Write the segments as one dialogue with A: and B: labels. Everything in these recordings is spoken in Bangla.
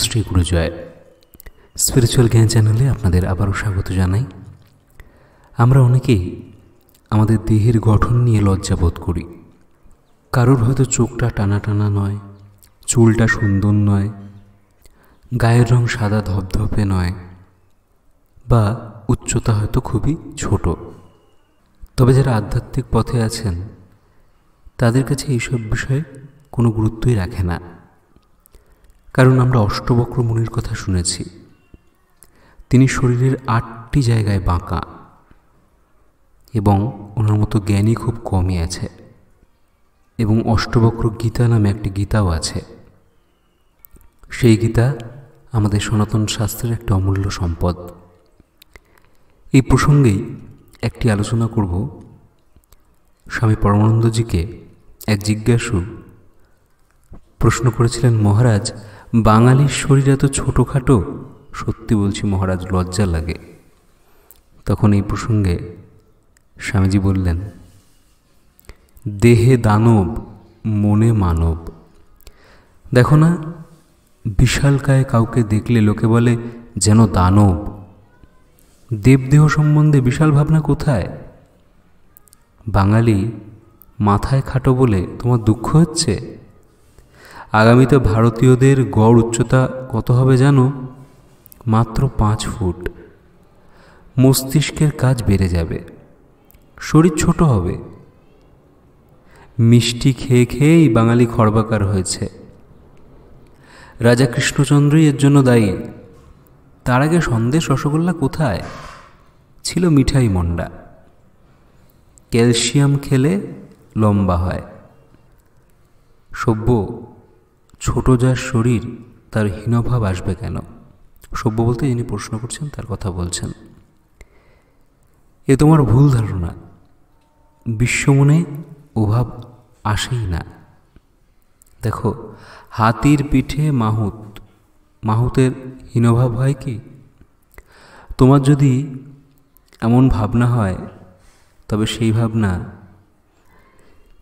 A: শ্রী গুরুজয়। স্পিরিচুয়াল জ্ঞান চ্যানেলে আপনাদের আবারও স্বাগত জানাই। আমরা অনেকেই আমাদের দেহের গঠন নিয়ে লজ্জাবোধ করি। কারোর হয়তো চোখটা টানা টানা নয়, চুলটা সুন্দর নয়, গায়ের রং সাদা ধপধপে নয়, বা উচ্চতা হয়তো খুবই ছোট। তবে যারা আধ্যাত্মিক পথে আছেন তাদের কাছে এইসব বিষয়ে কোনো গুরুত্বই রাখে না। কারণ আমরা অষ্টবক্র মুনির কথা শুনেছি। তিনি শরীরের 8টি জায়গায় বাঁকা এবং ওনার মতো জ্ঞানী খুব কমই আছে। এবং অষ্টবক্র গীতা নামে একটি গীতাও আছে। সেই গীতা আমাদের সনাতন শাস্ত্রের একটা অমূল্য সম্পদ। এই প্রসঙ্গেই একটি আলোচনা করব। স্বামী পরমানন্দজিকে এক জিজ্ঞাসু প্রশ্ন করেছিলেন, মহারাজ, বাঙালির শরীর এত ছোটোখাটো? সত্যি বলছি মহারাজ, লজ্জা লাগে। তখন এই প্রসঙ্গে স্বামীজি বললেন, দেহে দানব, মনে মানব। দেখো না, বিশালকায় কাউকে দেখলে লোকে বলে যেন দানব। দেবদেহ সম্বন্ধে বিশাল ভাবনা কোথায়? বাঙালি মাথায় খাটো বলে তোমার দুঃখ হচ্ছে? আগামীতে ভারতীয়দের গড় উচ্চতা কত হবে জানো? মাত্র 5 ফুট। মস্তিষ্কের কাজ বেড়ে যাবে, শরীর ছোট হবে। মিষ্টি খেয়ে খেয়েই বাঙালি খর্বাকার হয়েছে। রাজা কৃষ্ণচন্দ্রই এর জন্য দায়ী। তার আগে সন্দেশ রসগোল্লা কোথায় ছিল? মিঠাই মন্ডা। ক্যালসিয়াম খেলে লম্বা হয়। সভ্য ছোট যার শরীর, তার হীনভাব আসবে কেন? সভ্য বলতে যিনি প্রশ্ন করছেন তার কথা বলছেন। এ তোমার ভুল ধারণা। বিশ্বমনে অভাব আসেই না। দেখো, হাতির পিঠে মাহুত, মাহুতের হীনভাব হয় কি? তোমার যদি এমন ভাবনা হয়, তবে সেই ভাবনা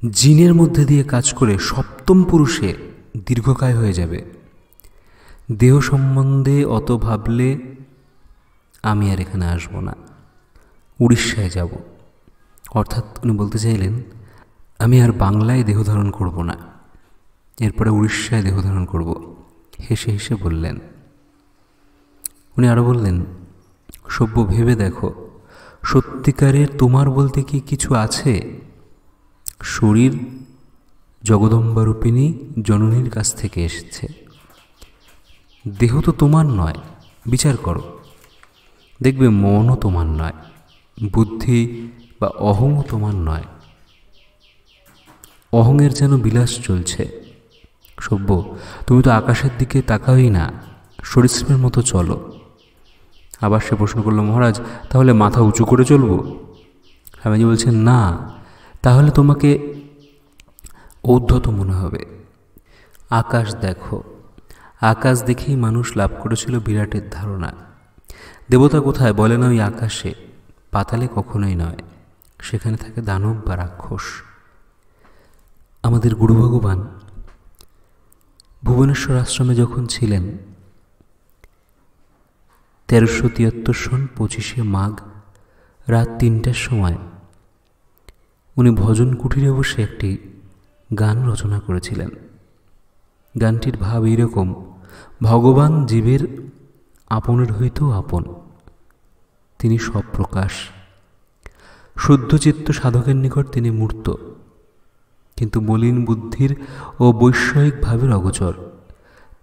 A: জিনের মধ্যে দিয়ে কাজ করে সপ্তম পুরুষে দীর্ঘকায় হয়ে যাবে। দেহ সম্বন্ধে অত ভাবলে আমি আর এখানে আসব না, উড়িষ্যায় যাব। অর্থাৎ উনি বলতে চাইলেন, আমি আর বাংলায় দেহ ধারণ করব না, এরপরে উড়িষ্যায় দেহ ধারণ করব। হেসে হেসে বললেন। উনি আরও বললেন, সভ্য ভেবে দেখো, সত্যিকারের তোমার বলতে কি কিছু আছে? শরীর জগদম্বারূপিণী জননীর কাছ থেকে এসেছে। দেহ তো তোমার নয়। বিচার করো, দেখবে মনও তোমার নয়, বুদ্ধি বা অহংও তোমার নয়। অহংয়ের যেন বিলাস চলছে। সভ্য, তুমি তো আকাশের দিকে তাকাওই না, সরীসৃপের মতো চলো। আবার সে প্রশ্ন করল, মহারাজ, তাহলে মাথা উঁচু করে চলবো? স্বামীজি বলছেন, না, তাহলে তোমাকে ঔদ্ধত মনে হবে। আকাশ দেখো। আকাশ দেখেই মানুষ লাভ করেছিল বিরাটের ধারণা। দেবতা কোথায়? বলে না ওই আকাশে, পাতালে কখনোই নয়। সেখানে থাকে দানব বা রাক্ষস। আমাদের গুরু ভগবান ভুবনেশ্বর আশ্রমে যখন ছিলেন, 1373 সন 25শে মাঘ রাত 3টার সময় উনি ভজন কুটিরে বসে একটি গান রচনা করেছিলেন। গানটির ভাব এইরকম, ভগবান জীবের আপনের হইতেও আপন, তিনি সব প্রকাশ। শুদ্ধচিত্ত সাধকের নিকট তিনি মূর্ত, কিন্তু মলিন বুদ্ধির ও বৈষয়িক ভাবের অগোচর।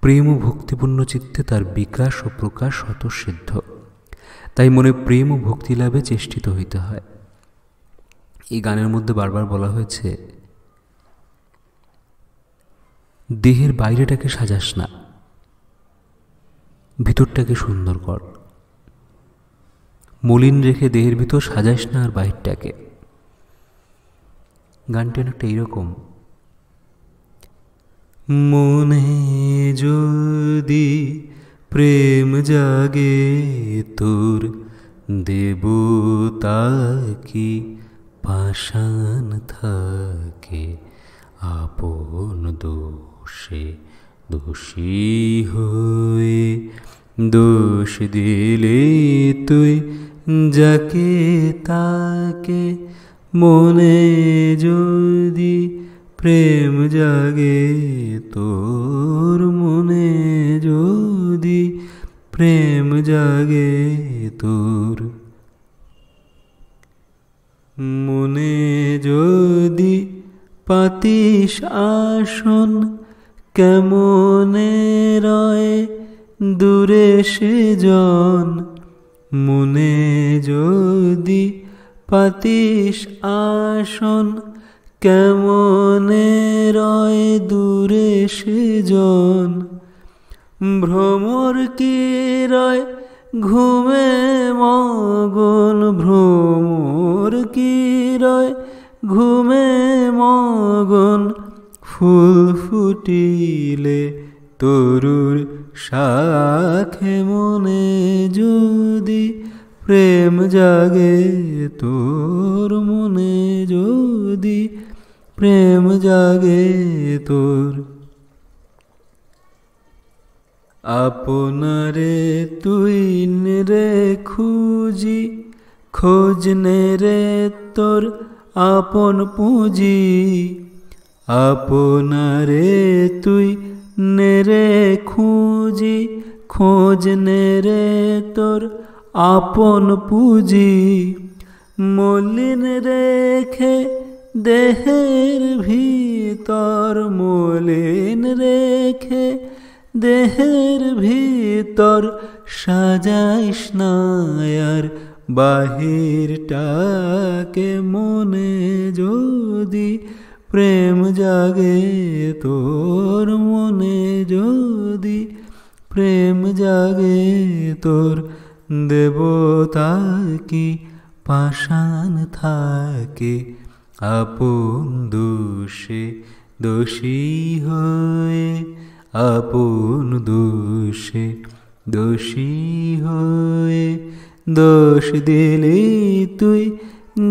A: প্রেম ও ভক্তিপূর্ণ চিত্তে তার বিকাশ ও প্রকাশ স্বতঃসিদ্ধ। তাই মনে প্রেম ও ভক্তি লাভে চেষ্টিত হইতে হয়। এই গানের মধ্যে বারবার বলা হয়েছে, দেহের বাইরেটাকে সাজাস না, ভিতরটাকে সুন্দর কর। মলিন রেখে দেহের ভিতর সাজাস না আর বাহিরটাকে। গানটি অনেকটা এইরকম, মনে যদি প্রেম জাগে তোর, দেবতা কি পাষাণ থাকে, আপন দোষে দোষী হয়ে দোষ দিলে তুই যাকে তাকে, মনে যদি প্রেম জাগে তোর, মনে যদি প্রেম জাগে তোর, মনে যদি পাতিস আসন, কেমনে রয় দূরে সেজন, মনে যদি পাতিস আসন, কেমনে রয় দূরে সেজন, ভ্রমর কি রয় ঘুমে মগন, ভ্রমর কি রয় ঘুমে মগন, ফুল ফুটিলে তরুর শাখে, মনে যদি প্রেম জাগে তোর, মনে যদি প্রেম জাগে তোর। আপনারে তুই রে খুঁজি, খোঁজ নে রে তোর আপন পুঁজি, আপনারে তুই নেরে খুঁজি, খোঁজ নে রে তোর আপন পুঁজি, মলিন রেখে দেহের ভিতর, মলিন রেখে দেহের ভিতর, সাজাইস না আর বাহিরটাকে, মনে যদি প্রেম জাগে তোর, মনে যদি প্রেম জাগে তোর, দেবতা কি পাষাণ থাকে, আপন দোষে দোষী হয়ে, আপন দোষে দোষী হয়ে, দোষ দিলি তুই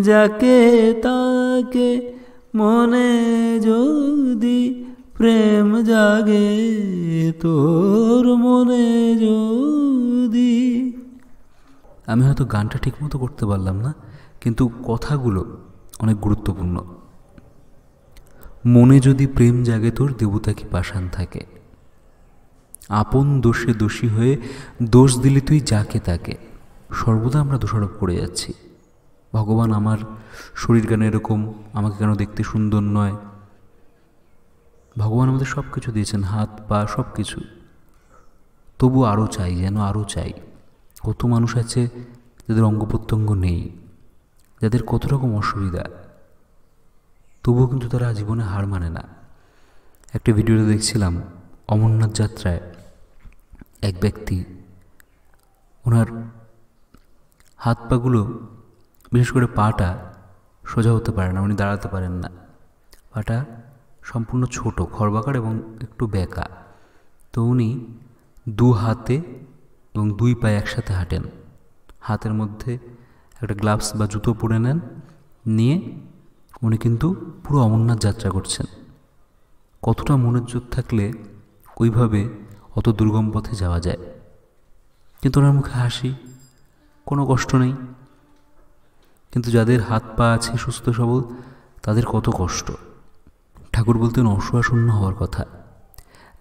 A: যাকে তাকে, মনে যদি প্রেম জাগে তোর, মনে যদি। আমি হয়তো গানটা ঠিকমতো করতে পারলাম না, কিন্তু কথাগুলো অনেক গুরুত্বপূর্ণ। মনে যদি প্রেম জাগে তোর, দেবতা কি পাষাণ থাকে, আপন দোষে দোষী হয়ে দোষ দিলি তুই যাকে তাকে। সর্বদা আমরা দোষারোপ করে যাচ্ছি, ভগবান আমার শরীর কেন এরকম, আমাকে কেন দেখতে সুন্দর নয়। ভগবান আমাদের সব কিছু দিয়েছেন, হাত পা সব কিছু, তবু আরও চাই, যেন আরও চাই। কত মানুষ আছে যাদের অঙ্গ প্রত্যঙ্গ নেই, যাদের কত রকম অসুবিধা, তবুও কিন্তু তারা জীবনে হার মানে না। একটা ভিডিওতে দেখছিলাম, অমরনাথ যাত্রায় এক ব্যক্তি, ওনার হাত পাগুলো, বিশেষ করে পাটা সোজা হতে পারে না, উনি দাঁড়াতে পারেন না, পাটা সম্পূর্ণ ছোট, খড়বাকার এবং একটু বেঁকা। তো উনি দু হাতে এবং দুই পায়ে একসাথে হাঁটেন, হাতের মধ্যে একটা গ্লাভস বা জুতো পরে নেন, নিয়ে উনি কিন্তু পুরো অমরনাথ যাত্রা করছেন। কতটা মনের জোর থাকলে ওইভাবে অত দুর্গম পথে যাওয়া যায়। কিন্তু ওনার মুখে হাসি, কোনো কষ্ট নেই। কিন্তু যাদের হাত পা আছে সুস্থ সবল, তাদের কত কষ্ট। ঠাকুর বলতেন অসহায় শূন্য হওয়ার কথা,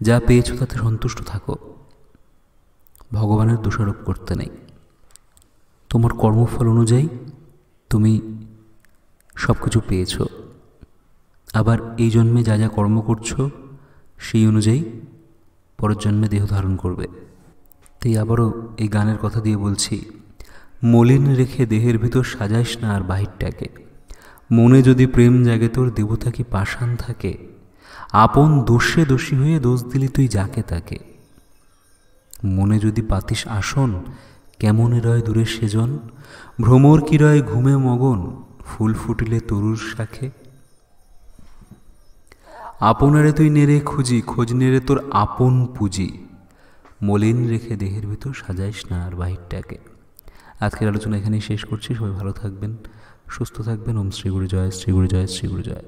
A: যা পেয়েছো তাতে সন্তুষ্ট থাকো, ভগবানের দোষারোপ করতে নেই। তোমার কর্মফল অনুযায়ী তুমি সব কিছু পেয়েছ, আবার এই জন্মে যা যা কর্ম করছো সেই অনুযায়ী পরের জন্মে দেহ ধারণ করবে। তাই আবারও এই গানের কথা দিয়ে বলছি, মলিন রেখে দেহের ভিতর সাজাইস না আর বাহিরটাকে, মনে যদি প্রেম জাগে তোর, দেবতা কি পাষাণ থাকে, আপন দোষে দোষী হয়ে দোষ দিলি তুই যাকে তাকে, মনে যদি পাতিস আসন, কেমনে রয় দূরের সেজন, ভ্রমর কি রয় ঘুমে মগন, ফুল ফুটিলে তরুর শাখে, আপনারে তুই নেড়ে খুঁজি, খোঁজ নেড়ে তোর আপন পুঁজি, মলিন রেখে দেহের ভিতর সাজাইস না আর বাহিরটাকে। আজকের আলোচনা এখানেই শেষ করছি। সবাই ভালো থাকবেন, সুস্থ থাকবেন। ওম শ্রী গুরু জয়, শ্রী গুরু জয়, শ্রী গুরু জয়।